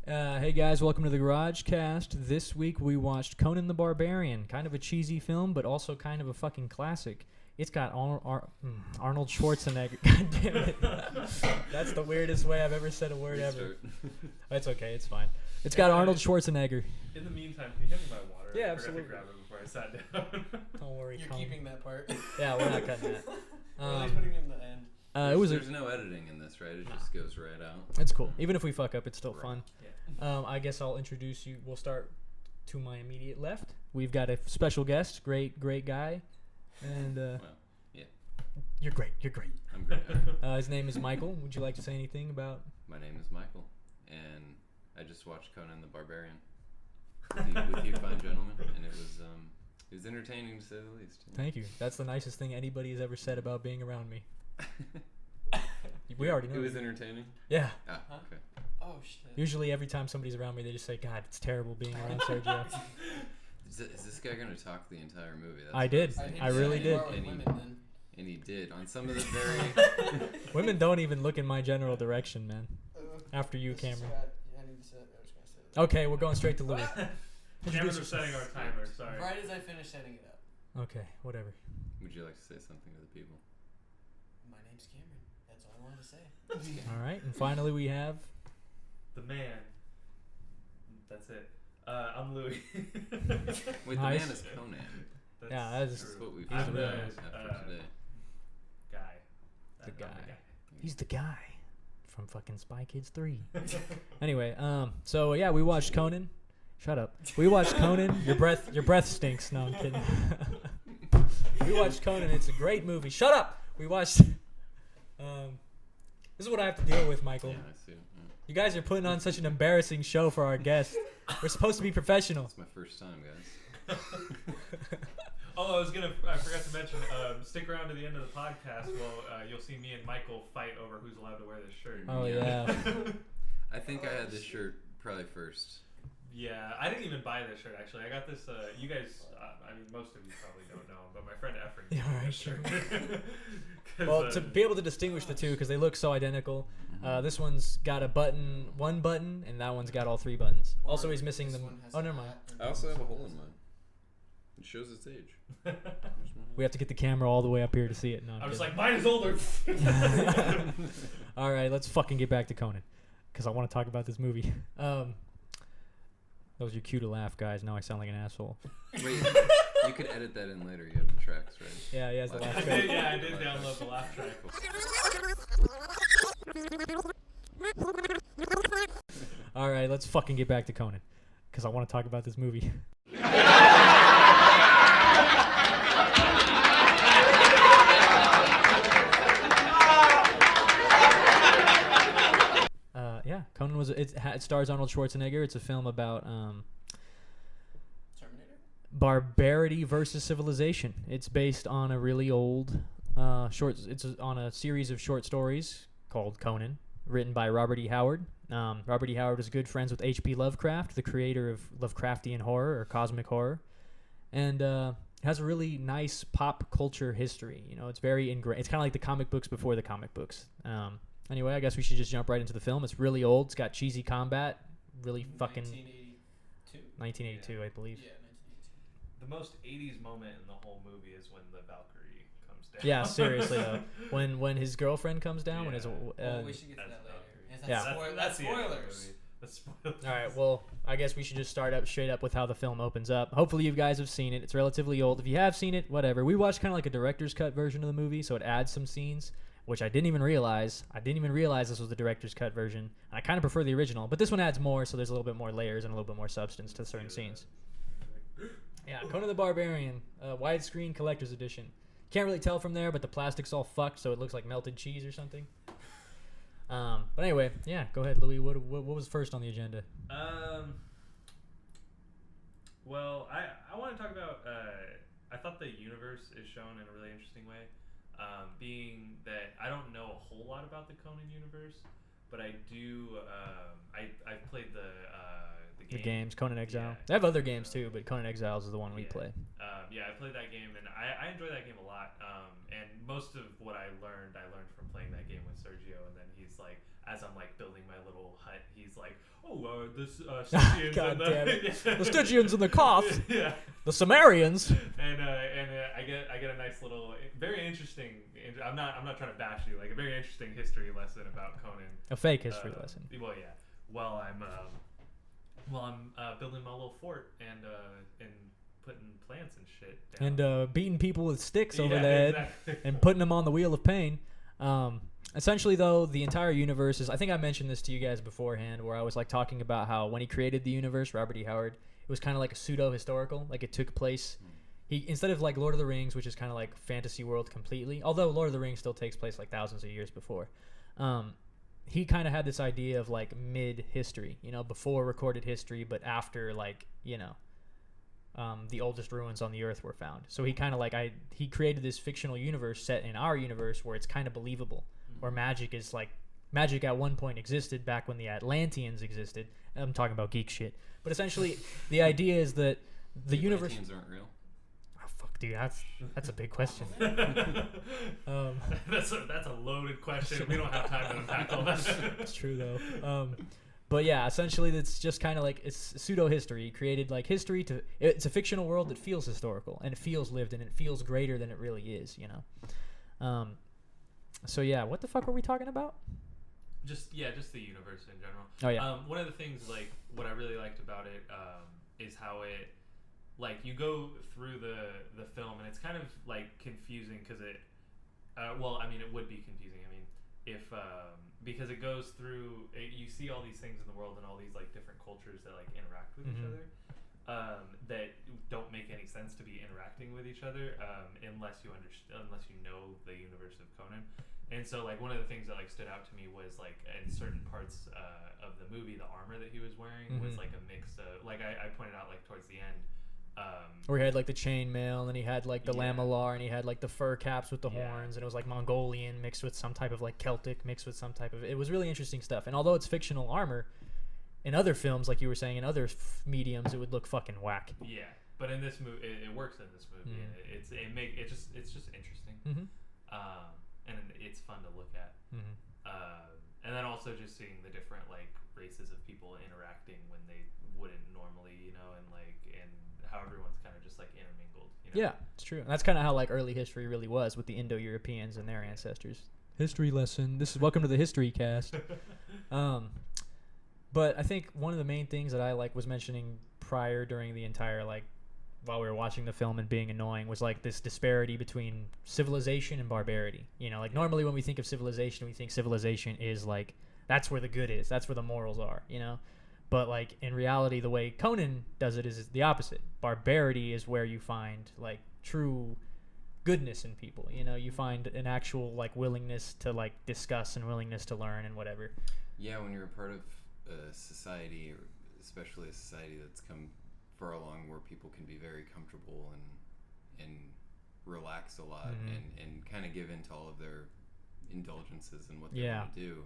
Hey guys, welcome to the GarageCast. This week we watched Conan the Barbarian. Kind of a cheesy film, but also kind of a fucking classic. It's got Arnold Schwarzenegger. God damn it. That's the weirdest way I've ever said a word ever. It's okay, it's fine. It's got Arnold Schwarzenegger. In the meantime, can you hand me my water? Yeah, I absolutely. forgot to grab it before I sat down. Don't worry, You're Colin. keeping that part. Yeah, we're not cutting that. We're only putting it in the end. There's no editing in this, right? It just goes right out. It's cool. Even if we fuck up, it's still fun. Yeah. I guess I'll introduce you. We'll start to my immediate left. We've got a special guest, great guy, and Yeah. You're great. I'm great. His name is Michael. Would you like to say anything about? My name is Michael, and I just watched Conan the Barbarian with you fine gentlemen, and it was entertaining to say the least. Thank you. That's the nicest thing anybody has ever said about being around me. We already know. It was entertaining? Yeah. Ah, okay. Oh shit. Usually every time somebody's around me, they just say, God, it's terrible being around Sergio. Is this guy going to talk the entire movie? That's I did. I really did. And he did. On some of the very... Women don't even look in my general direction, man. After you, Cameron. Okay, we're going straight to Louie. Cameron's setting our timer, sorry. Right as I finish setting it up. Okay, whatever. Would you like to say something to the people? My name's Cameron. That's all I wanted to say. All right, and finally we have... The man. That's it. I'm Louie. Wait, Nice. the man is Conan. That's That's what we he's found the out man. after today. Guy. The I'm guy. He's the guy from fucking Spy Kids 3. Anyway, so yeah, we watched Conan. Shut up. We watched Conan. Your breath stinks. No, I'm kidding. We watched Conan. It's a great movie. Shut up. We watched. This is what I have to deal with, Michael. Yeah, I see. Yeah. You guys are putting on such an embarrassing show for our guests. We're supposed to be professional. It's my first time, guys. Oh, I forgot to mention, stick around to the end of the podcast. Well, you'll see me and Michael fight over who's allowed to wear this shirt. Oh yeah. I think I had this shirt probably first. Yeah, I didn't even buy this shirt, actually. I got this, you guys, I mean, most of you probably don't know, but my friend Efren Yeah, gave me right, this sure. shirt. Well, to be able to distinguish the two because they look so identical. This one's got one button, and that one's got all three buttons. Also, he's missing the. Oh, never mind. I also have a hole in mine. It shows its age. We have to get the camera all the way up here to see it. No, I was like, mine is older. All right, let's fucking get back to Conan, because I want to talk about this movie. That was your cue to laugh, guys. Now I sound like an asshole. Wait, you could edit that in later. You have the tracks, right? Yeah, he has the laugh I track. did download the laugh track. All right, let's fucking get back to Conan, because I want to talk about this movie. Yeah, Conan was. It stars Arnold Schwarzenegger. It's a film about Terminator? barbarity versus civilization. It's based on a really old It's on a series of short stories called Conan, written by Robert E. Howard. Robert E. Howard is good friends with H.P. Lovecraft, the creator of Lovecraftian horror or cosmic horror, and it has a really nice pop culture history. You know, it's very ingrained. It's kind of like the comic books before the comic books. Anyway, I guess we should just jump right into the film. It's really old. It's got cheesy combat. Really fucking 1982, I believe. Yeah, 1982. The most 80s moment in the whole movie is when the Valkyrie comes down. Yeah, seriously though. When his girlfriend comes down, when his we should get to that later. Yeah. That's the end of the spoilers. movie. That's spoilers. All right, well, I guess we should just start up straight up with how the film opens up. Hopefully you guys have seen it. It's relatively old. If you have seen it, whatever. We watched kind of like a director's cut version of the movie, so it adds some scenes, which I didn't even realize. I didn't even realize this was the director's cut version. And I kind of prefer the original, but this one adds more, so there's a little bit more layers and a little bit more substance to certain scenes. Yeah, Conan the Barbarian, widescreen collector's edition. Can't really tell from there, but the plastic's all fucked, so it looks like melted cheese or something. But anyway, yeah, go ahead, Louie. What was first on the agenda? Well, I want to talk about. I thought the universe is shown in a really interesting way. Being that I don't know a whole lot about the Conan universe, but I do. I've played the games, Conan Exile. Yeah. They have other games too, but Conan Exiles is the one we play. Yeah, I played that game, and I enjoy that game a lot. and most of what I learned from playing that game with Sergio, and then he's like, as I'm like building my little hut, he's like, "Oh, this Stygians God and the damn it. The Stygians and the Koth, yeah, the Sumerians." and I get a nice little, very interesting. I'm not trying to bash you, like a very interesting history lesson about Conan. A fake history lesson. Well, yeah. While I'm building my little fort and putting plants and shit down. And beating people with sticks over Yeah, the head exactly. and putting them on the wheel of pain. Essentially, though, the entire universe is... I think I mentioned this to you guys beforehand, where I was like talking about how when he created the universe, Robert E. Howard, it was kind of like a pseudo-historical. Like it took place... He, instead of like Lord of the Rings, which is kind of like fantasy world completely, although Lord of the Rings still takes place like thousands of years before, he kind of had this idea of like mid-history, you know, before recorded history, but after like, you know, the oldest ruins on the earth were found. So he kind of like, he created this fictional universe set in our universe where it's kind of believable, where magic is like, magic at one point existed back when the Atlanteans existed. I'm talking about geek shit. But essentially, the idea is that the universe... Atlanteans aren't real. Dude, that's a big question. That's a loaded question. We don't have time to unpack all that. It's true though. But yeah, essentially, it's just kind of like it's pseudo history. He created like history to. It's a fictional world that feels historical and it feels lived and it feels greater than it really is. You know. So yeah, what the fuck were we talking about? Just the universe in general. Oh yeah. One of the things like what I really liked about it is how it. Like you go through the film and it's kind of like confusing because it, well, I mean it would be confusing. I mean if because it goes through, you see all these things in the world and all these like different cultures that like interact with each other, that don't make any sense to be interacting with each other unless you know the universe of Conan. And so like one of the things that like stood out to me was like in certain parts of the movie, the armor that he was wearing was like a mix of like I pointed out like towards the end. Where he had like the chainmail, and then he had like the lamellar, and he had like the fur caps with the horns, and it was like Mongolian mixed with some type of like Celtic mixed with some type of. It was really interesting stuff. And although it's fictional armor, in other films, like you were saying, in other mediums, it would look fucking whack. Yeah, but in this movie, it works in this movie, and it's just interesting, and it's fun to look at. And then also just seeing the different like races of people interacting when they wouldn't normally, you know, and how everyone's kind of just like intermingled. You know? Yeah, it's true. And that's kind of how like early history really was with the Indo-Europeans and their ancestors. History lesson. This is welcome to the history cast. But I think one of the main things that I like was mentioning prior during the entire like while we were watching the film and being annoying was like this disparity between civilization and barbarity. You know, like normally when we think of civilization, we think civilization is like that's where the good is, that's where the morals are, you know. But like in reality, the way Conan does it is the opposite. Barbarity is where you find like true goodness in people. You know, you find an actual like willingness to like discuss and willingness to learn and whatever. Yeah, when you're a part of a society, or especially a society that's come far along where people can be very comfortable and relax a lot and kind of give in to all of their indulgences and what they want to do.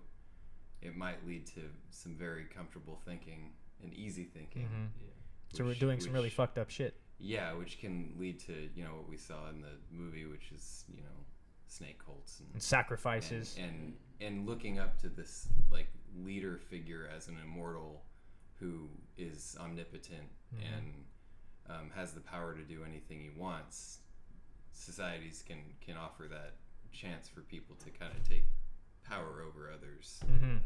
It might lead to some very comfortable thinking and easy thinking. So we're doing some really fucked up shit. Yeah, which can lead to, you know, what we saw in the movie, which is, you know, snake cults and sacrifices and looking up to this like leader figure as an immortal who is omnipotent and has the power to do anything he wants. Societies can offer that chance for people to kind of take power over others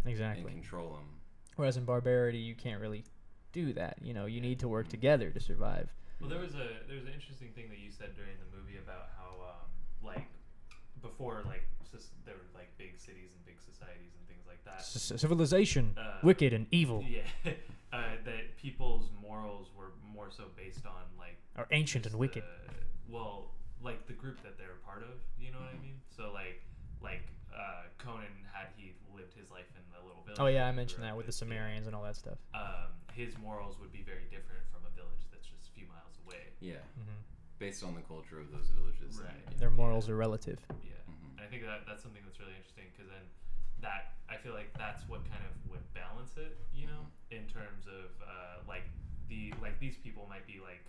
exactly and control them. Whereas in barbarity, you can't really do that. You know, you need to work together to survive. Well, there was an interesting thing that you said during the movie about how like before like there were like big cities and big societies and things like that. Civilization, wicked and evil. Yeah, that people's morals were more so based on like are ancient and wicked. Well, like the group that they're part of. You know what I mean? So like Conan, had he lived his life in the little village. Oh yeah, I mentioned that with the Sumerians and all that stuff. His morals would be very different from a village that's just a few miles away. Yeah. Based on the culture of those villages. Right. Their morals are relative. Yeah. And I think that's something that's really interesting because then that I feel like that's what kind of would balance it, you know, in terms of like these people might be like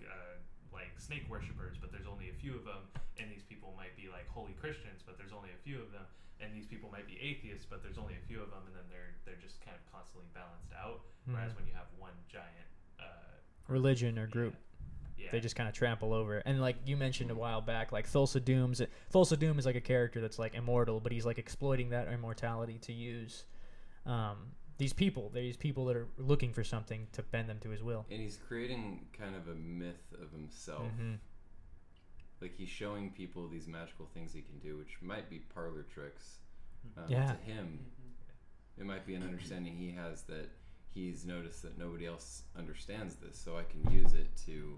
like snake worshippers, but there's only a few of them, and these people might be like holy Christians, but there's only a few of them, and these people might be atheists, but there's only a few of them, and then they're just kind of constantly balanced out. Whereas when you have one giant religion or group, they just kind of trample over. And like you mentioned a while back, like Thulsa Doom is like a character that's like immortal, but he's like exploiting that immortality to use these people that are looking for something to bend them to his will. And he's creating kind of a myth of himself. Like he's showing people these magical things he can do, which might be parlor tricks. To him, it might be an understanding he has that he's noticed that nobody else understands this, so I can use it to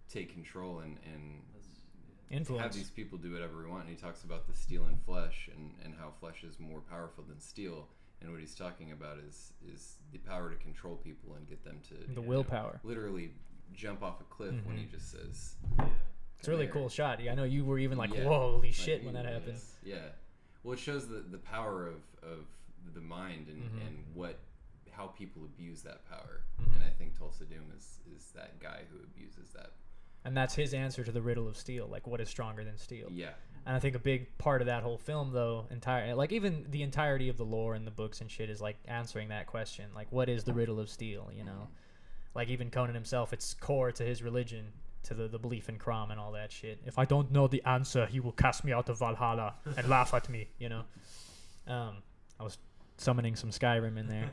take control and influence. Have these people do whatever we want. And he talks about the steel and flesh and how flesh is more powerful than steel. And what he's talking about is the power to control people and get them to willpower. Literally jump off a cliff when he just says. It's a really cool shot. I know you were even like, whoa, holy shit, when that happened. Yeah. Well, it shows the power of the mind and how people abuse that power. And I think Thulsa Doom is that guy who abuses that. And that's his answer to the riddle of steel. Like, what is stronger than steel? Yeah. And I think a big part of that whole film, though, like even the entirety of the lore and the books and shit is like answering that question. Like, what is the riddle of steel? You know, like even Conan himself, it's core to his religion, to the belief in Crom and all that shit. If I don't know the answer, he will cast me out of Valhalla and laugh at me. You know, I was summoning some Skyrim in there.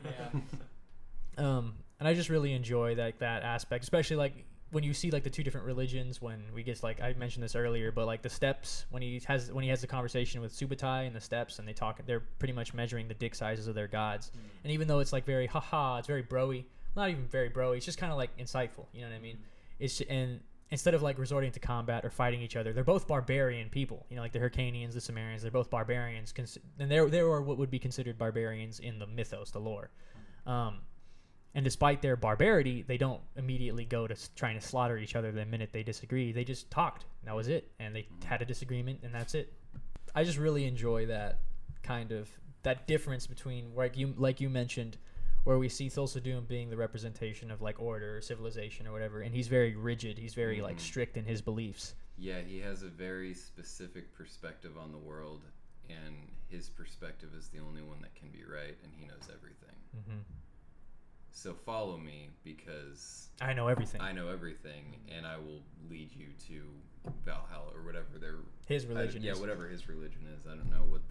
And I just really enjoy that aspect, especially like when you see like the two different religions. When we get like I mentioned this earlier, but like the steps when he has the conversation with Subutai and the steps, and they're pretty much measuring the dick sizes of their gods. And even though it's like very it's very broy, not even very broy, it's just kind of like insightful. You know what I mean? And instead of like resorting to combat or fighting each other, they're both barbarian people. You know, like the Hyrcanians, the Sumerians, they're both barbarians, and they are what would be considered barbarians in the mythos, the lore. And despite their barbarity, they don't immediately go to trying to slaughter each other the minute they disagree. They just talked. That was it. And they had a disagreement, and that's it. I just really enjoy that kind of that difference between like you mentioned, where we see Thulsa Doom being the representation of like order or civilization or whatever, and he's very rigid. He's very like strict in his beliefs. Yeah, he has a very specific perspective on the world, and his perspective is the only one that can be right, and he knows everything. So follow me because I know everything, and I will lead you to Valhalla or whatever his religion is. Whatever his religion is. I don't know what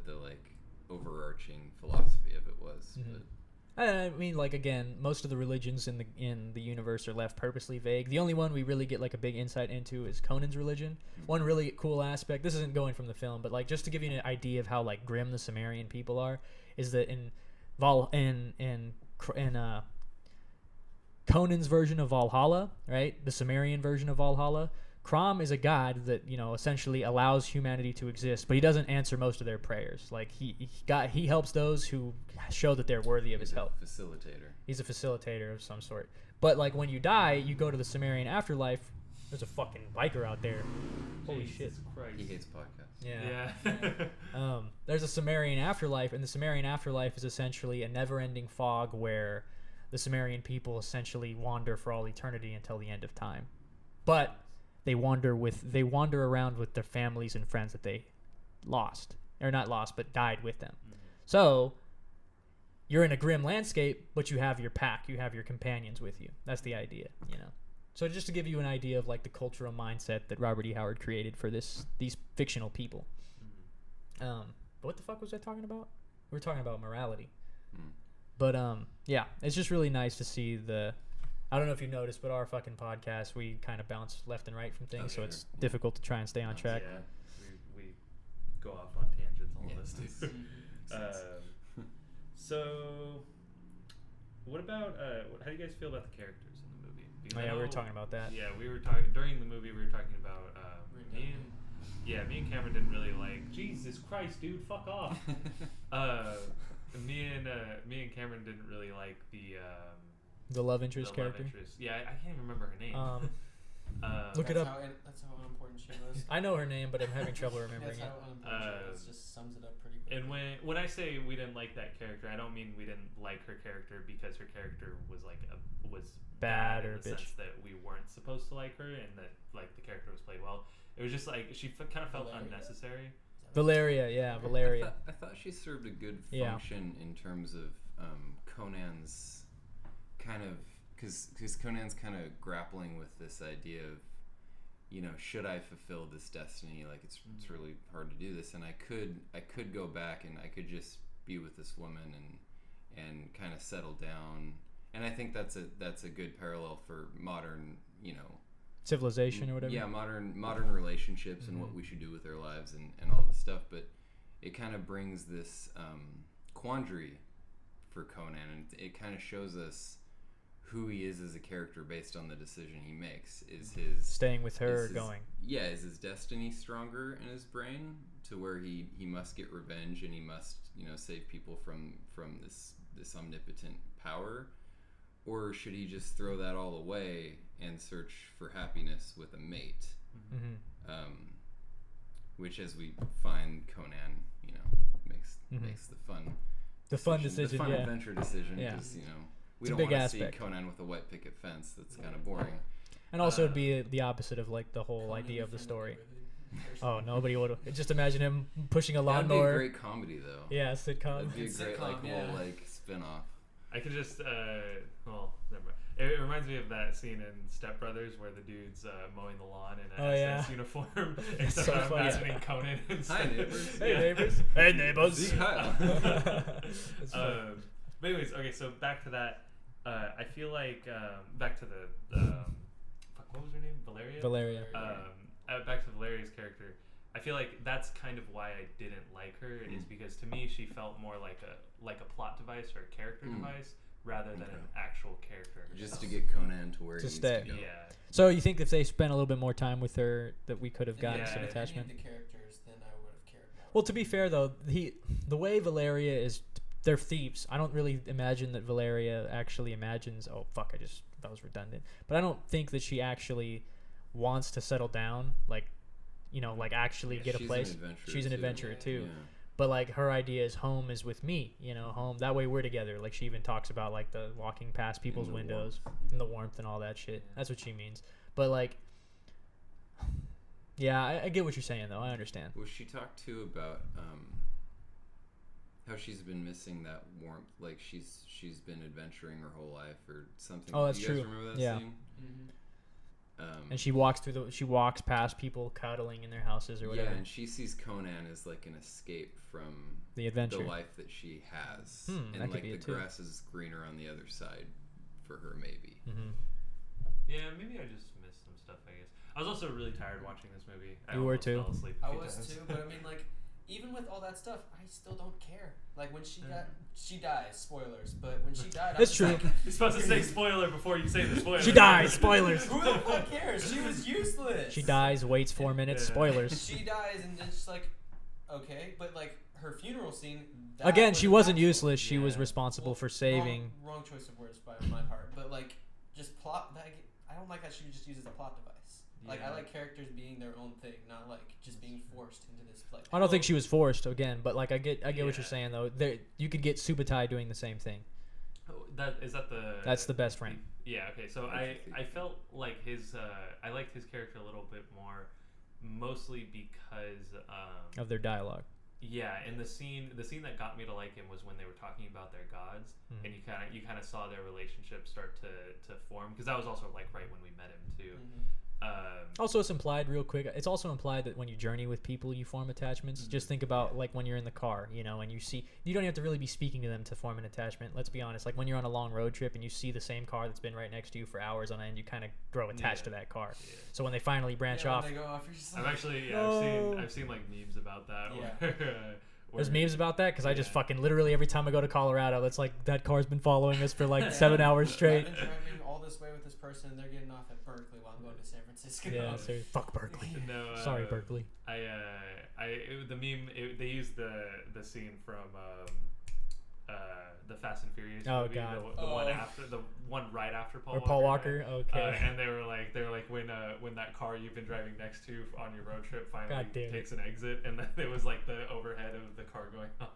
the like overarching philosophy of it was. But I mean, like again, most of the religions in the universe are left purposely vague. The only one we really get like a big insight into is Conan's religion. One really cool aspect. This isn't going from the film, but like just to give you an idea of how like grim the Sumerian people are, is that in Conan's version of Valhalla, right? The Sumerian version of Valhalla, Crom is a god that, you know, essentially allows humanity to exist, but he doesn't answer most of their prayers. Like he helps those who show that they're worthy of his help. He's a facilitator of some sort. But like when you die, you go to the Sumerian afterlife. There's a fucking biker out there. Holy shit. Christ. He hates podcasts. Yeah. There's a Sumerian afterlife, and the Sumerian afterlife is essentially a never-ending fog where the Sumerian people essentially wander for all eternity until the end of time. But they wander around with their families and friends that they lost, or not lost, but died with them. So you're in a grim landscape, but you have your pack, you have your companions with you. That's the idea, you know. So just to give you an idea of like the cultural mindset that Robert E. Howard created for these fictional people. But what the fuck was I talking about? We were talking about morality. But yeah, it's just really nice to see I don't know if you noticed, but our fucking podcast, we kind of bounce left and right from things, so it's difficult to try and stay on track. Yeah, we go off on tangents, all of us do. So, what about how do you guys feel about the characters in the movie? Because we were talking about that. Yeah, we were talking during the movie. We were talking about me and Cameron didn't really like. Jesus Christ, dude, fuck off. Me and Cameron didn't really like the love interest character. Yeah, I can't even remember her name. Look it That's up. That's how unimportant she was. I know her name, but I'm having trouble remembering That's it. how unimportant she was. Just sums it up pretty quick. And when I say we didn't like that character, I don't mean we didn't like her character because her character was was Bad in or the bitch. sense that we weren't supposed to like her and that like the character was played well. It was just like she kind of felt Valeria? unnecessary. Valeria, yeah, Valeria. I thought she served a good Yeah. function in terms of Conan's kind of because Conan's kind of grappling with this idea of, you know, should I fulfill this destiny? Like it's really hard to do this, and I could go back and I could just be with this woman and kind of settle down. And I think that's a good parallel for modern, you know, Civilization or whatever. yeah, modern relationships and what we should do with our lives and all this stuff. But it kind of brings this quandary for Conan, and it kind of shows us who he is as a character based on the decision he makes. Is his Staying with her or is his- going? Yeah, is his destiny stronger in his brain to where he must get revenge and he must, you know, save people from this omnipotent power? Or should he just throw that all away and search for happiness with a mate? Mm-hmm. Which, as we find, Conan, you know, makes the fun decision, the fun yeah. adventure decision, Yeah. because, you know, we It's a don't big want to see aspect. Conan with a white picket fence. That's kind of boring. And also, it'd be the opposite of like the whole idea of the story. Oh, nobody would. Just imagine him pushing a That'd be a lawnmower. great comedy, though. Yeah, sitcom. That'd be a great Sitcom, yeah. whole like spin-off. I could just well, never mind. It reminds me of that scene in Step Brothers where the dude's mowing the lawn in an SS uniform. Except so I'm funny. imagining Conan instead. Hi, neighbors. Hey Yeah. neighbors. Hey neighbors. Zeke Kyle. It's funny. But anyways, okay, so back to that. I feel like back to the fuck, what was her name? Valeria. Valeria. Back to Valeria's character. I feel like that's kind of why I didn't like her is because to me she felt more like a plot device or a character device rather than an actual character herself. Just to get Conan to where To he needs stay. to go. Yeah. So you think if they spent a little bit more time with her, that we could have gotten Yeah, some if any attachment? Any of the characters, then I would have cared more. Well, to be fair though, the way Valeria is, they're thieves. I don't really imagine that Valeria actually imagines. Oh fuck! That was redundant. But I don't think that she actually wants to settle down. Like, you know, like actually Yeah, get a she's place. an adventurer She's an too. adventurer too. Yeah. But like her idea is home is with me. You know, home. That way we're together. Like she even talks about like the walking past people's the windows and the warmth and all that shit. That's what she means. But like, yeah, I get what you're saying though. I understand. Well, she talked too about how she's been missing that warmth. Like she's been adventuring her whole life or something. Oh, that's Do you guys true. remember that Yeah. scene? And she walks past people cuddling in their houses or whatever. Yeah, and she sees Conan as like an escape from The adventure. the life that she has, that and could like be the it too. grass is greener on the other side for her, maybe. Mm-hmm. Yeah, maybe I just missed some stuff, I guess. I was also really tired watching this movie. I You were almost too? Fell asleep a I few was times. too, but I mean, like, even with all that stuff, I still don't care. Like when she dies. Spoilers, but when she died, That's I was true. like, You're supposed to say spoiler before you say the spoiler. She dies. Spoilers. who the fuck cares? She was useless. She dies. Waits 4 minutes. Yeah. Spoilers. She dies, and it's just like, okay, but like her funeral scene. That Again, was she wasn't impactful. useless. She was Yeah. responsible Well, for saving. Wrong choice of words by my part, but like, just plot. I don't like that she was just used as a plot device. Like I Yeah. like characters being their own thing, not like just being forced into this place. I don't think she was forced again, but like I get what you're Yeah. saying though. There, you could get Subutai doing the same thing. Oh, is that the? That's the best friend. Yeah. Okay. So I felt like his I liked his character a little bit more, mostly because Of their dialogue. yeah, and the scene that got me to like him was when they were talking about their gods, and you kind of saw their relationship start to form, because that was also like right when we met him too. Also, it's implied real quick. It's also implied that when you journey with people, you form attachments. Just think about like when you're in the car, you know, and you don't have to really be speaking to them to form an attachment. Let's be honest. Like when you're on a long road trip and you see the same car that's been right next to you for hours on end, you kind of grow attached to that car. Yeah. So when they finally branch off, When they go off, you're just I've like, actually I've seen like memes about that. Yeah. there's memes about that because I just Yeah. fucking literally every time I go to Colorado, that's like that car's been following us for like 7 hours straight. I've been driving all this way with this person, and they're getting off at Berkeley while I'm going to San Francisco. Yeah, so fuck Berkeley. No, Sorry, Berkeley. The meme they used the scene from the Fast and Furious Oh, movie, God. the one after the one right after Paul Or Walker. Paul Walker. died. Okay. And they were like when that car you've been driving next to on your road trip finally God damn it. takes an exit, and then it was like the overhead of the car going off.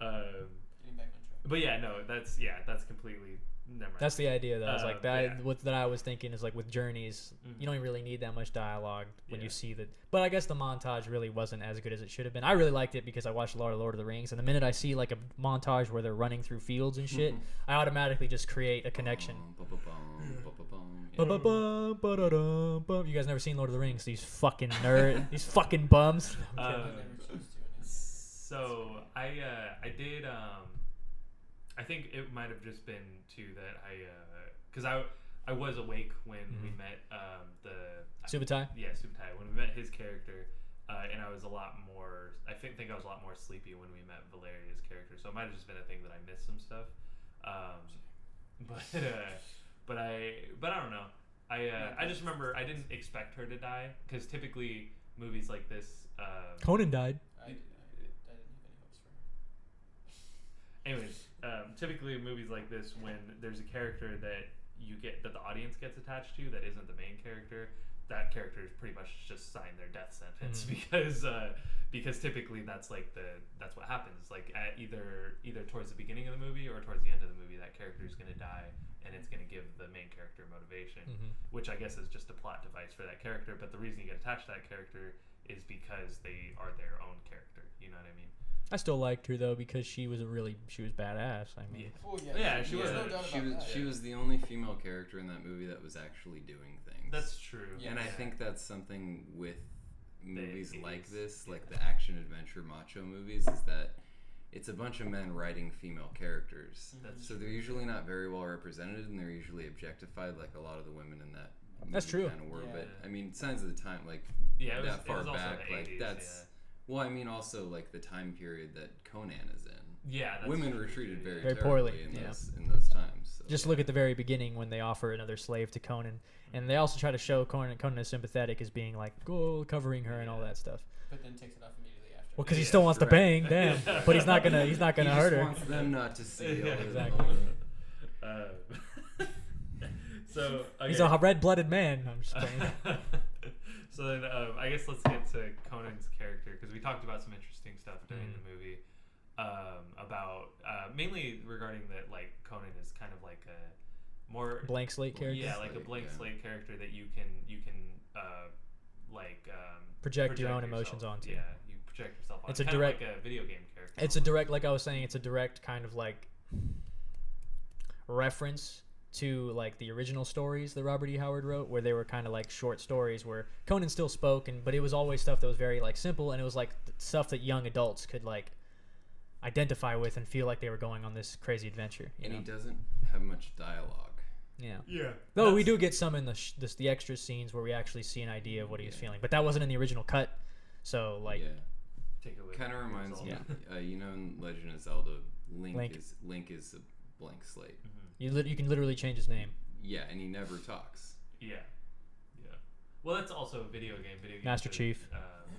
Getting back on track. But yeah, no, that's completely never mind. That's the idea, though. It's like that. Yeah. What that I was thinking is like with journeys, Mhm. you don't really need that much dialogue when you Yeah. see that. But I guess the montage really wasn't as good as it should have been. I really liked it because I watched a lot of Lord of the Rings, and the minute I see like a montage where they're running through fields and shit, I automatically just create a connection. Ba-ba-bum, ba-da-dum, bum. You guys never seen Lord of the Rings? These fucking these fucking bums. I Um, never chose to. And So I did I think it might have just been too that because I was awake when we Mhm. met Subutai? Yeah, Subtai, when we met his character, and I was a lot more. I think I was a lot more sleepy when we met Valeria's character, so it might have just been a thing that I missed some stuff. But I don't know. I just remember I didn't expect her to die because typically movies like this. Conan died. I didn't have any hopes for her. Anyways, typically in movies like this, when there's a character that the audience gets attached to that isn't the main character, that character is pretty much just signed their death sentence because typically that's what happens. Like at either towards the beginning of the movie or towards the end of the movie, that character is going to die, and it's going to give the main character motivation, which I guess is just a plot device for that character. But the reason you get attached to that character is because they are their own character. You know what I mean? I still liked her though because she was badass. I mean, Well, Yeah, she was. no doubt She about was that. she was the only female character in that movie that was actually doing things. That's true. Yeah. And I think that's something with movies like 80s, this, like the action adventure macho movies, is that it's a bunch of men writing female characters. That's So they're usually not very well represented, and they're usually objectified, like a lot of the women in that movie That's true. kind of were. Yeah. But I mean, signs of the time, like Yeah, it that far was also back, the like 80s, that's. Well, I mean, also like the time period that Conan is in. Yeah, that's Women true, were treated too, very, Very terribly poorly, in yeah. those times. So. just look at the very beginning when they offer another slave to Conan, and they also try to show Conan is sympathetic as being like, go covering her and all that stuff. But then takes it off immediately after. Well, because he Yeah, still wants to right. bang, damn. But he's not gonna He hurt just her. wants them not to see. Yeah, all the- exactly. So okay. He's a red-blooded man. I'm just playing. So then I guess let's get to Conan's character because we talked about some interesting stuff during the movie about mainly regarding that like Conan is kind of like a more Blank slate character. yeah, like a blank yeah. slate character that you can Project your own yourself. emotions onto. Yeah, you project yourself on. It's a kind of direct- like a video game character. It's a direct, like I was saying, it's a direct kind of like reference to like the original stories that Robert E. Howard wrote, where they were kind of like short stories where Conan still spoke, but it was always stuff that was very like simple, and it was like stuff that young adults could like identify with and feel like they were going on this crazy adventure. You And know? he doesn't have much dialogue. Yeah. Yeah. Though we do get some in the extra scenes where we actually see an idea of what he was feeling, but that wasn't in the original cut. So like, yeah, Take it with kind of a grain reminds salt. me. You know, in Legend of Zelda, Link Link. is a blank slate. Mhm. you can literally change his name. Yeah, and he never talks. Yeah. Yeah. Well, that's also a video game. Video games Master are, Chief.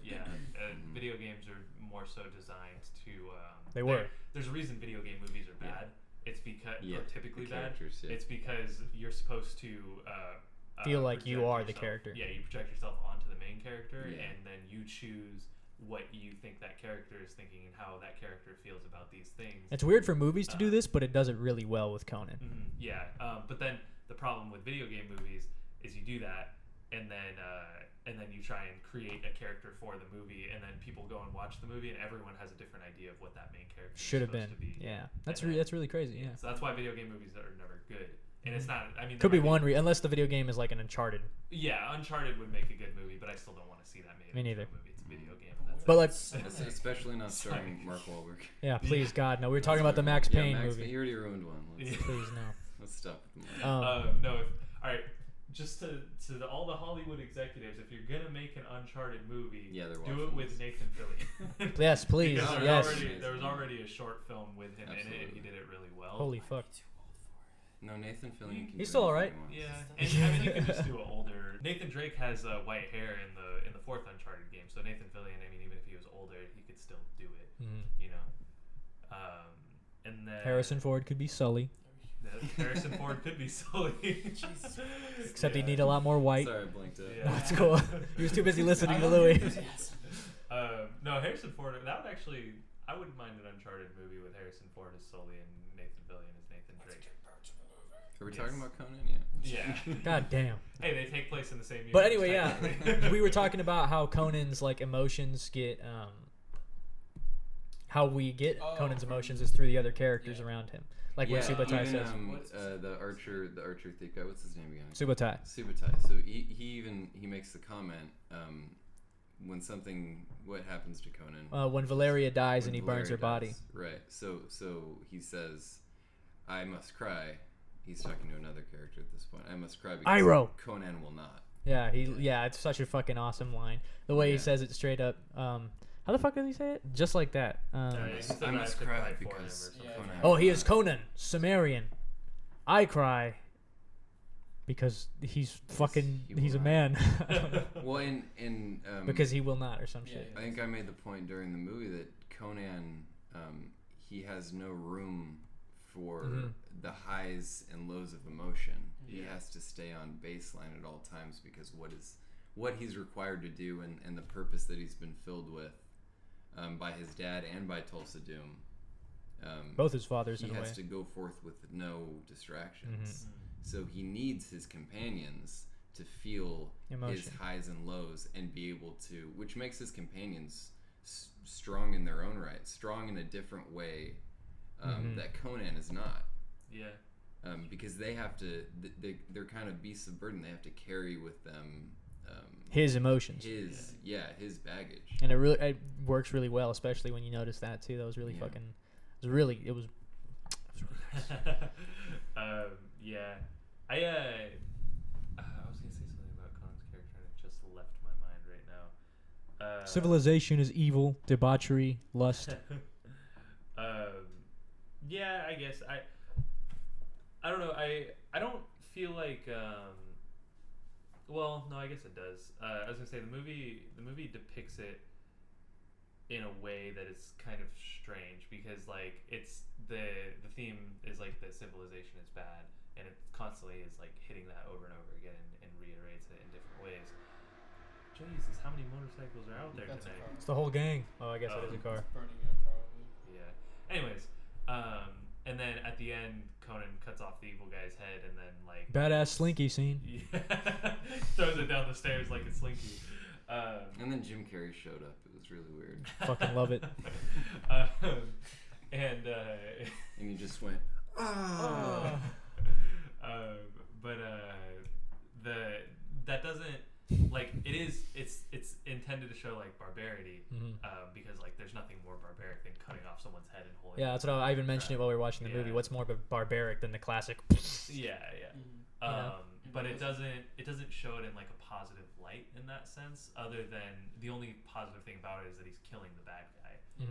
Yeah. Video games are more so designed to. They were. There's a reason video game movies are bad. It's because Yeah, or typically the bad. characters, yeah. It's because you're supposed to Feel like you project are the yourself- character. Yeah, you project yourself onto the main character, Yeah. and then you choose what you think that character is thinking and how that character feels about these things. It's weird for movies to do this, but it does it really well with Conan. Yeah, but then the problem with video game movies is you do that, and then you try and create a character for the movie, and then people go and watch the movie, and everyone has a different idea of what that main character Should have is been. supposed to be. Yeah, that's And then- that's really crazy. Yeah. So that's why video game movies are never good, and it's not. I mean, Could there be might one unless the video game is like an Uncharted. Yeah, Uncharted would make a good movie, but I still don't want to see that made Me into neither. a movie. It's a video game. And that's But it. like, Especially not Sorry. starring Mark Wahlberg. yeah, please God, no. We were talking about the Max Yeah, Payne Max movie. Payne, you already ruined one. Let's, Yeah. Please no. let's stop with the Mark. No, all right. Just to all the Hollywood executives, if you're gonna make an Uncharted movie, Yeah, they're do watching it with this. Nathan Fillion. Yes, please. Because Yes. there was already a short film with him in it, and he Absolutely. did it really well. Holy fuck. No, Nathan Fillion can He's do still anything alright. he wants. Yeah, and I mean you can just do an older. Nathan Drake has white hair in the fourth Uncharted game, so Nathan Fillion, I mean, even if he was older, he could still do it. Mhm. You know. Harrison Ford could be Sully, Harrison Ford could be Sully. Jesus. except he'd need a lot more white. Sorry, I blinked out. Yeah. That's cool. He was too busy listening I to love your Louie. enthusiasm. No, Harrison Ford. That would actually. I wouldn't mind an Uncharted movie with Harrison Ford as Sully and Nathan Fillion as Nathan Drake. Are we Yes. talking about Conan? Yeah. Yeah. God damn. Hey, they take place in the same universe. But anyway, yeah, technically. we were talking about how Conan's like emotions get, how we get Oh, Conan's from- emotions is through the other characters yeah. around him. Like Yeah, when Subotai even, says, What's his- the archer thick guy. What's his name again? Subotai. Subotai. So he makes the comment when what happens to Conan When Valeria dies and when he burns her Valeria body. dies. Right. So he says, "I must cry." He's talking to another character at this point. I must cry because Iroh. Conan will not. Yeah, it's such a fucking awesome line. The way he Yeah. says it straight up. How the fuck does he say it? Just like that. Yeah, he said I I must could cry cry for him or because something. Yeah. Conan. Oh, will he is not. Conan, Sumerian. I cry because he's fucking, he will he's a not. man. Well, in because he will not or some Yeah, shit. yeah. I think I made the point during the movie that Conan, he has no room for Mhm. the highs and lows of emotion. He Yeah. has to stay on baseline at all times because what he's required to do and the purpose that he's been filled with by his dad and by Tulsa Doom. Both his fathers He in a way. has to go forth with no distractions. Mm-hmm. So he needs his companions to feel his Emotion. highs and lows and be able to, which makes his companions strong in their own right, strong in a different way that Conan is not. Yeah. Because they have to, they're kind of beasts of burden. They have to carry with them His emotions. his baggage. And it works really well, especially when you notice that too. That was really Yeah. fucking. It was really nice. Yeah. I was gonna say something about Conan's character and it just left my mind right now. Civilization is evil, debauchery, lust. Yeah, I guess I don't know. I don't feel like well, no, I guess it does. I was gonna say the movie depicts it in a way that is kind of strange because like it's the theme is like that civilization is bad and it constantly is like hitting that over and over again and reiterates it in different ways. Jesus, how many motorcycles are out there That's a tonight? car. It's the whole gang. Oh, I guess it is a car. It's burning up probably. Yeah. Anyways, and then at the end, Conan cuts off the evil guy's head and then like Badass slinky scene. yeah, throws it down the stairs like it's Slinky. And then Jim Carrey showed up. It was really weird. Fucking love it. And And he just went, ah. but that doesn't like it's intended to show like barbarity because like there's nothing more barbaric than cutting off someone's head and holding Yeah, that's what I even mentioned it while we were watching the movie. Yeah. What's more barbaric than the classic? yeah Mm-hmm. know? But it doesn't show it in like a positive light in that sense other than the only positive thing about it is that he's killing the bad guy.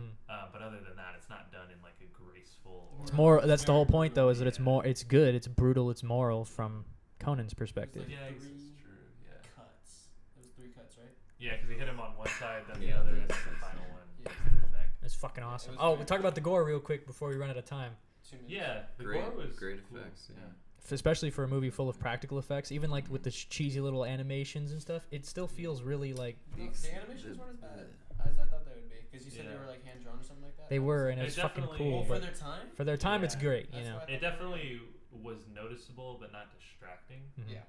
But other than that, it's not done in like a graceful. It's more. That's the whole point, though, is that it's more. It's good. It's brutal. It's moral from Conan's perspective. Yeah, I guess Three it's true. Yeah. cuts. It was 3 cuts, right? Yeah, because he hit him on one side, then Yeah, the other, and there's- then the final one Yeah. is through his neck. It's fucking awesome. was Oh, very we talk about the gore real quick before we run out of time. 2 minutes. Yeah, the Great, gore was great cool. effects. Yeah. Especially for a movie full of practical effects, even like with the cheesy little animations and stuff, it still feels really like The animations weren't as bad the- as I thought they would be. Because you said Yeah. they were like hand drawn or something like that. they That was- were, and It it's fucking definitely- cool. Well, for But their time. for their time, it's Yeah. great. You That's know, what I It definitely was noticeable, but not distracting. Mhm. Yeah.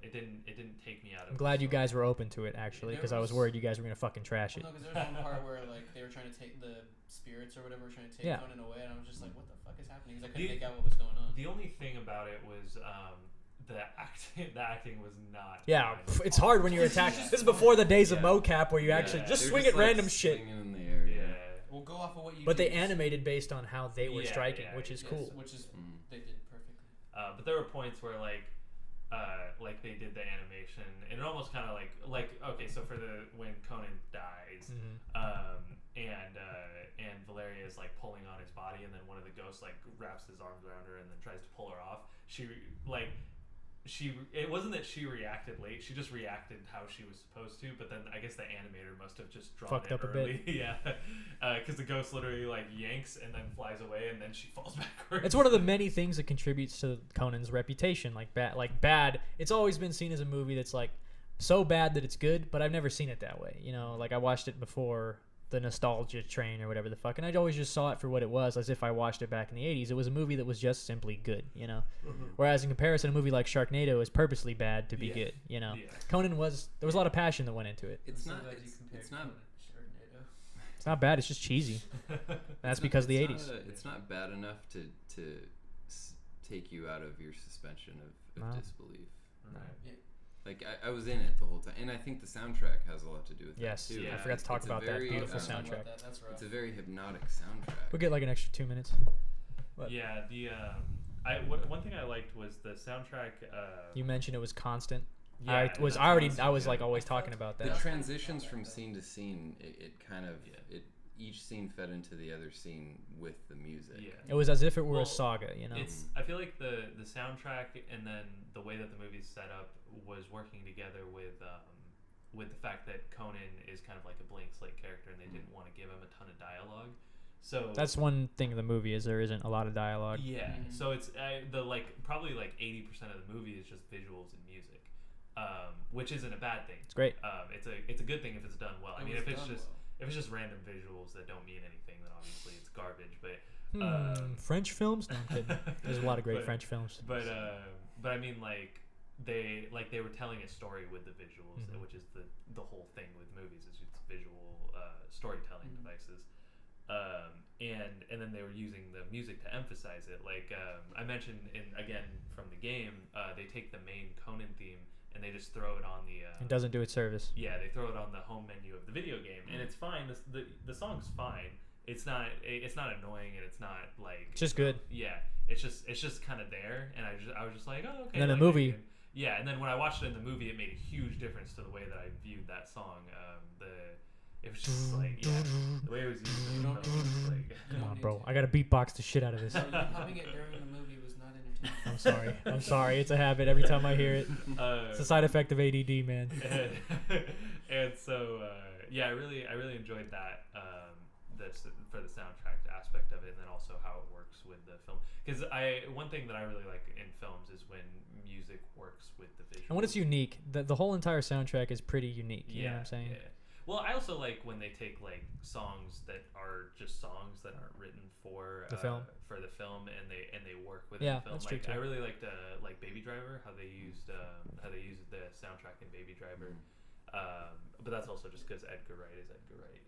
It didn't take me out of. I'm glad the you story. guys were open to it actually, There because I was was- worried you guys were gonna fucking trash it. Well, no, because there was one part where like they were trying to take the spirits or whatever, were trying to take Yeah. Conan away, and I was just like, what the fuck is happening? Because I couldn't The- make out what was going on. The only thing about it was the acting. The acting was not. Yeah, fine. it's hard when you're attacked. This is before the days of Yeah. mocap where you Yeah. actually just They're swing just, at like, random shit. swinging in the air. Yeah. We'll go off of what you. But they used. animated based on how they were Yeah, striking, yeah, which is Yes, cool. Which is Mm. they did perfectly. But there were points where like they did the animation, and it almost kind of like okay, so for the when Conan dies, and Valeria is like pulling on his body, and then one of the ghosts like wraps his arms around her and then tries to pull her off. She like it wasn't that she reacted late. She just reacted how she was supposed to. But then I guess the animator must have just drawn Fucked it up a early. bit. Yeah, because the ghost literally like yanks and then flies away, and then she falls backwards. It's one of the many things that contributes to Conan's reputation. Like bad. It's always been seen as a movie that's like so bad that it's good, but I've never seen it that way. You know, like I watched it before the nostalgia train or whatever the fuck, and I always just saw it for what it was, as if I watched it back in the 80s. It was a movie that was just simply good, you know. Whereas in comparison, a movie like Sharknado is purposely bad to be good, you know. Conan there was a lot of passion that went into it. It's I'm not. so glad you It's compared not. Conan to Sharknado. It's not bad, it's just cheesy. That's because of the 80s. It's not bad enough to take you out of your suspension of No. disbelief. Right. Yeah. Like I was in it the whole time, and I think the soundtrack has a lot to do with Yes, that too. Yeah. I forgot to talk It's a about that very, beautiful Talk about soundtrack. that, that's rough. It's a very hypnotic soundtrack. We'll get like an extra 2 minutes. What? Yeah, one thing I liked was the soundtrack. You mentioned it was constant. Yeah, I was constant, like yeah. always talking about The that. transitions from scene to scene, it kind of each scene fed into the other scene with the music. Yeah. It was as if it were Well, a saga, you know. I feel like the soundtrack and then the way that the movie's set up was working together with the fact that Conan is kind of like a blank slate character, and they didn't want to give him a ton of dialogue. So That's one thing of the movie is there isn't a lot of dialogue. yeah. Mhm. So it's probably 80% of the movie is just visuals and music, which isn't a bad thing. It's great. It's a good thing if it's done well. I mean, was if it's done just well. if it's just random visuals that don't mean anything, then obviously it's garbage. But French films? No, I'm kidding. There's a lot of great But- French films. But I mean, like they were telling a story with the visuals, Mhm. which is the whole thing with movies is it's visual storytelling Mhm. devices. And then they were using the music to emphasize it. Like I mentioned again from the game, they take the main Conan theme and they just throw it on the. It doesn't do its service. Yeah, they throw it on the home menu of the video game, and it's fine. The song's fine. It's not annoying, and it's not like It's just good. yeah. It's just kind of there, and I was just like, oh okay. And then the like, movie- yeah, and then when I watched it in the movie, it made a huge difference to the way that I viewed that song. It was just like the way it was used. In the film was like, Come on, bro. I gotta beatbox the shit out of this. So you humming it during the movie was not entertaining. I'm sorry. It's a habit every time I hear it. uh, It's a side effect of ADD, man. and so yeah, I really enjoyed that for the soundtrack aspect of it, and then also how it works with the film. Because one thing that I really like in films is when music works with the visuals. And when it's unique, the whole entire soundtrack is pretty unique. You know what I'm saying? Yeah. Well, I also like when they take like songs that are just songs that aren't written for The film? and they work with Yeah, the film. that's true, Like too. I really liked like Baby Driver, how they used the soundtrack in Baby Driver. But that's also just because Edgar Wright is Edgar Wright.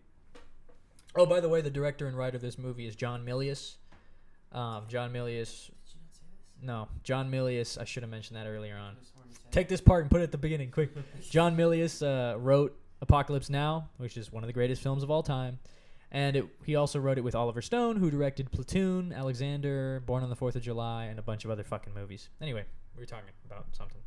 Oh, by the way, the director and writer of this movie is John Milius. John Milius. Did you not say this? No, John Milius. I should have mentioned that earlier on. I could've sworn you said Take this part and put it at the beginning, quick. John Milius wrote Apocalypse Now, which is one of the greatest films of all time. And he also wrote it with Oliver Stone, who directed Platoon, Alexander, Born on the 4th of July, and a bunch of other fucking movies. Anyway, we were talking about something.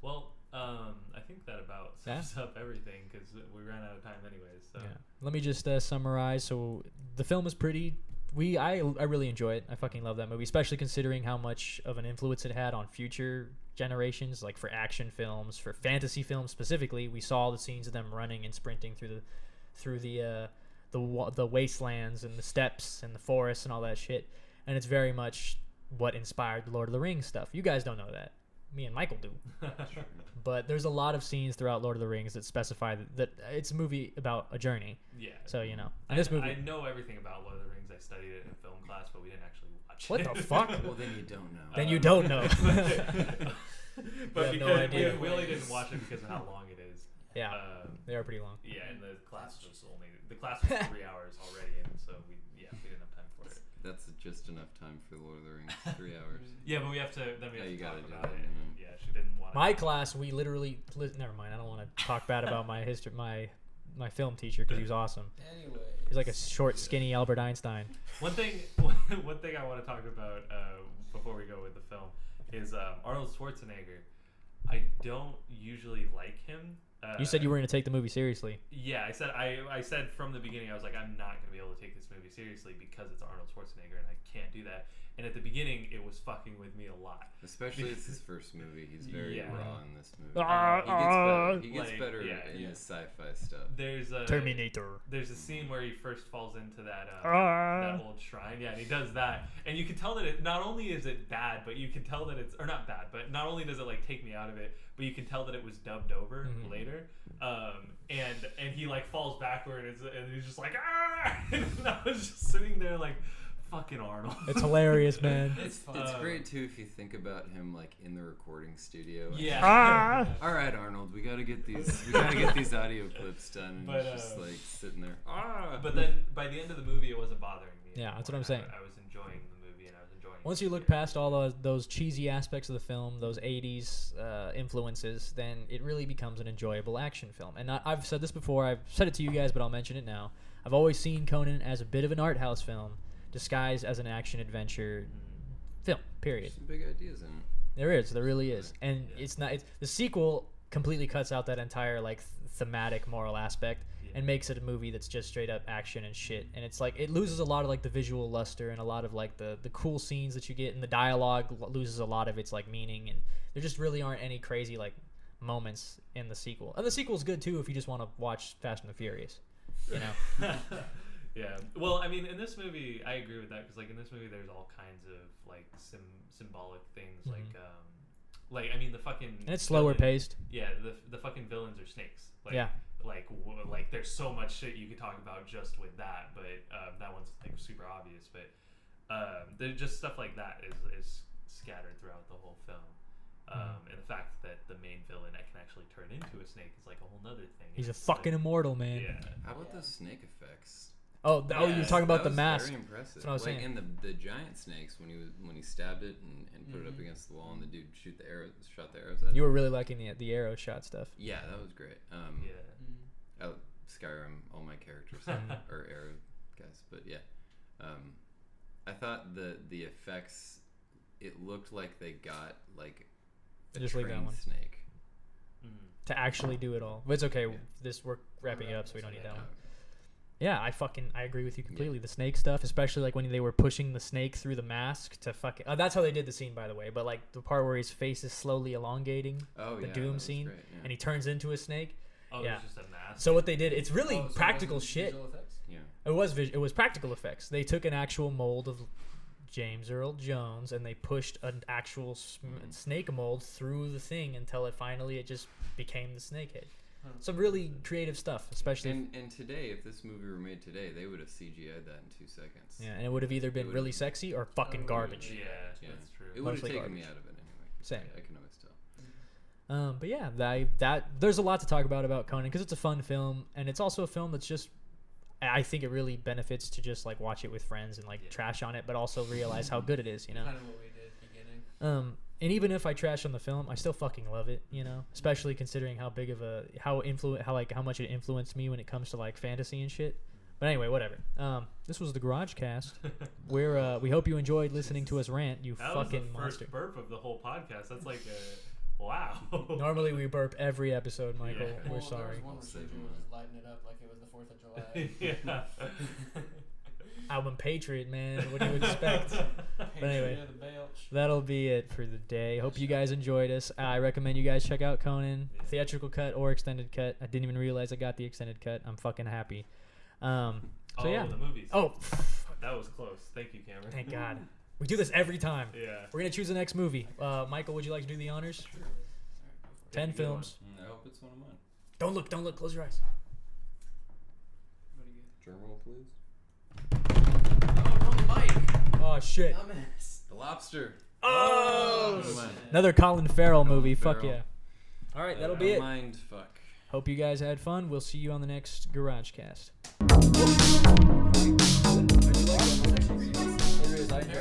Well, I think that about sums up everything because we ran out of time anyways. So. Yeah. Let me just summarize. So the film is pretty. I really enjoy it. I fucking love that movie, especially considering how much of an influence it had on future generations, like for action films, for fantasy films specifically. We saw the scenes of them running and sprinting through the wastelands and the steppes and the forests and all that shit. And it's very much what inspired the Lord of the Rings stuff. You guys don't know that. Me and Michael do. But there's a lot of scenes throughout Lord of the Rings that specify that it's a movie about a journey. Yeah. So, you know. And this movie. I know everything about Lord of the Rings. I studied it in film class, but we didn't actually watch What it. the fuck? Well, then you don't know. Then you don't know. But You have no because idea. we only didn't watch it because of how long it is. Yeah. They are pretty long. Yeah, and the class was 3 hours already, and so we didn't have time for it. That's just enough time for Lord of the Rings. 3 hours. Yeah, but we have to You talk gotta do about it, it. yeah. Yeah, she didn't want My class, we literally. Never mind. I don't want to talk bad about my history, my film teacher, because he was awesome. Anyway. He's like a short, skinny Albert Einstein. One thing I want to talk about before we go with the film is Arnold Schwarzenegger. I don't usually like him You said you were going to take the movie seriously. Yeah, I said from the beginning, I was like, I'm not going to be able to take this movie seriously because it's Arnold Schwarzenegger and I can't do that. And at the beginning, it was fucking with me a lot. Especially it's his first movie. He's very raw in this movie. He gets better in his sci-fi stuff. There's a Terminator. There's a scene where he first falls into that old shrine. Yeah, and he does that, and you can tell that it not only is it bad, but you can tell that it's or not bad, but not only does it like take me out of it, but you can tell that it was dubbed over later. And he like falls backward, and he's just like and I was just sitting there like. Fucking Arnold. It's hilarious, man. It's great too if you think about him like in the recording studio. Yeah. All right, Arnold, we gotta get these audio clips done. And he's just like sitting there. But then by the end of the movie, it wasn't bothering me. Yeah, that's what I'm saying. I was enjoying the movie and I was enjoying. Once you look past all those cheesy aspects of the film, those 80s influences, then it really becomes an enjoyable action film. And I've said this before. I've said it to you guys, but I'll mention it now. I've always seen Conan as a bit of an art house film disguised as an action adventure film. Period. Some big ideas in it. There really is, and it's not. The sequel completely cuts out that entire like thematic moral aspect and makes it a movie that's just straight up action and shit. And it's like it loses a lot of like the visual luster and a lot of like the cool scenes that you get, and the dialogue loses a lot of its like meaning, and there just really aren't any crazy like moments in the sequel. And the sequel's good too if you just want to watch Fast and the Furious, you know. Yeah. Well, I mean, in this movie, I agree with that because, like, in this movie, there's all kinds of like symbolic things, like I mean, the fucking. And it's slower paced. Yeah, the fucking villains are snakes. Like, yeah. Like there's so much shit you could talk about just with that, but that one's like super obvious. But there's just stuff like that is scattered throughout the whole film. And the fact that the main villain can actually turn into a snake is like a whole nother thing. He's a fucking immortal, man. Yeah. How about those snake effects? Oh, you're talking about the mask. Very impressive. That's what I was saying. And the giant snakes when he stabbed it and put it up against the wall, and the dude shot the arrows at it. You were really liking the arrow shot stuff. Yeah, that was great. Skyrim, all my characters are arrow guys, but yeah, I thought the effects. It looked like they got like a just leave that one. Snake to actually do it all. But it's okay. We're wrapping it up, so we don't need that one. Yeah, I agree with you completely. Yeah. The snake stuff, especially like when they were pushing the snake through the mask to fucking. That's how they did the scene, by the way. But like the part where his face is slowly elongating, the Doom scene, great, and he turns into a snake. Oh, yeah. It was just a mask. So what they did, it's really practical shit. Visual effects? Yeah, it was practical effects. They took an actual mold of James Earl Jones and they pushed an actual snake mold through the thing until it just became the snake head. Some really creative stuff, especially. And today, if this movie were made today, they would have CGI'd that in 2 seconds. Yeah, and it would have either been really sexy or fucking garbage. Yeah, that's true. It would have taken me out of it anyway. Same. I can always tell. But yeah, there's a lot to talk about Conan because it's a fun film, and it's also a film that's just. I think it really benefits to just like watch it with friends and like trash on it, but also realize how good it is. You know. Kind of what we did at the beginning. And even if I trash on the film, I still fucking love it, you know. Especially considering how much it influenced me when it comes to like fantasy and shit. But anyway, whatever. This was the GarageCast. We hope you enjoyed listening to us rant. You that fucking was the monster. First burp of the whole podcast. That's like wow. Normally we burp every episode, Michael. Yeah. We're sorry. There was one where Sergio was just lighting it up like it was the 4th of July. Yeah. I'm a patriot, man. What do you expect? But anyway, that'll be it for the day. Hope you guys enjoyed us. I recommend you guys check out Conan, theatrical cut or extended cut. I didn't even realize I got the extended cut. I'm fucking happy. Yeah. The movies. Oh, that was close. Thank you, Cameron. Thank God. We do this every time. Yeah. We're gonna choose the next movie. Michael, would you like to do the honors? Sure. 10 films. I hope it's one of mine. Don't look. Close your eyes. What do you get? Drum roll, please. Oh, wrong mic. Oh shit. Dumbass. The Lobster. Oh. Another Colin Farrell movie. Fuck yeah. All right, that'll be it. Mind fuck. Hope you guys had fun. We'll see you on the next GarageCast.